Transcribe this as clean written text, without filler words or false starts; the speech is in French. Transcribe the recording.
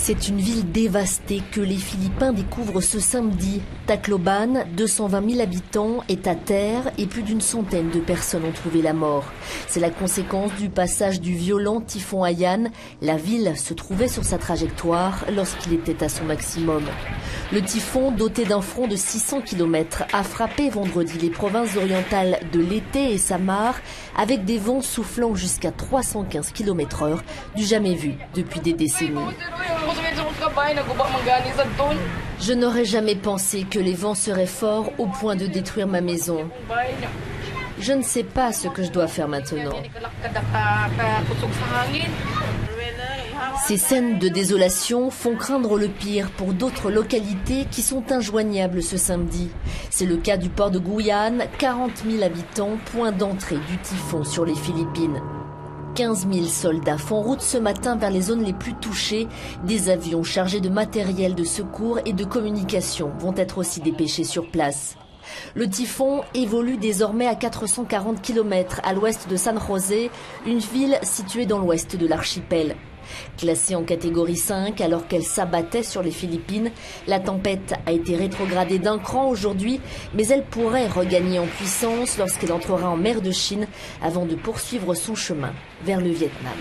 C'est une ville dévastée que les Philippins découvrent ce samedi. Tacloban, 220 000 habitants, est à terre et plus d'une centaine de personnes ont trouvé la mort. C'est la conséquence du passage du violent typhon Haiyan. La ville se trouvait sur sa trajectoire lorsqu'il était à son maximum. Le typhon, doté d'un front de 600 km, a frappé vendredi les provinces orientales de Leyte et Samar avec des vents soufflant jusqu'à 315 km/h, du jamais vu depuis des décennies. Je n'aurais jamais pensé que les vents seraient forts au point de détruire ma maison. Je ne sais pas ce que je dois faire maintenant. Ces scènes de désolation font craindre le pire pour d'autres localités qui sont injoignables ce samedi. C'est le cas du port de Guyane, 40 000 habitants, point d'entrée du typhon sur les Philippines. 15 000 soldats font route ce matin vers les zones les plus touchées. Des avions chargés de matériel de secours et de communication vont être aussi dépêchés sur place. Le typhon évolue désormais à 440 km à l'ouest de San José, une ville située dans l'ouest de l'archipel. Classée en catégorie 5 alors qu'elle s'abattait sur les Philippines, la tempête a été rétrogradée d'un cran aujourd'hui, mais elle pourrait regagner en puissance lorsqu'elle entrera en mer de Chine avant de poursuivre son chemin vers le Vietnam.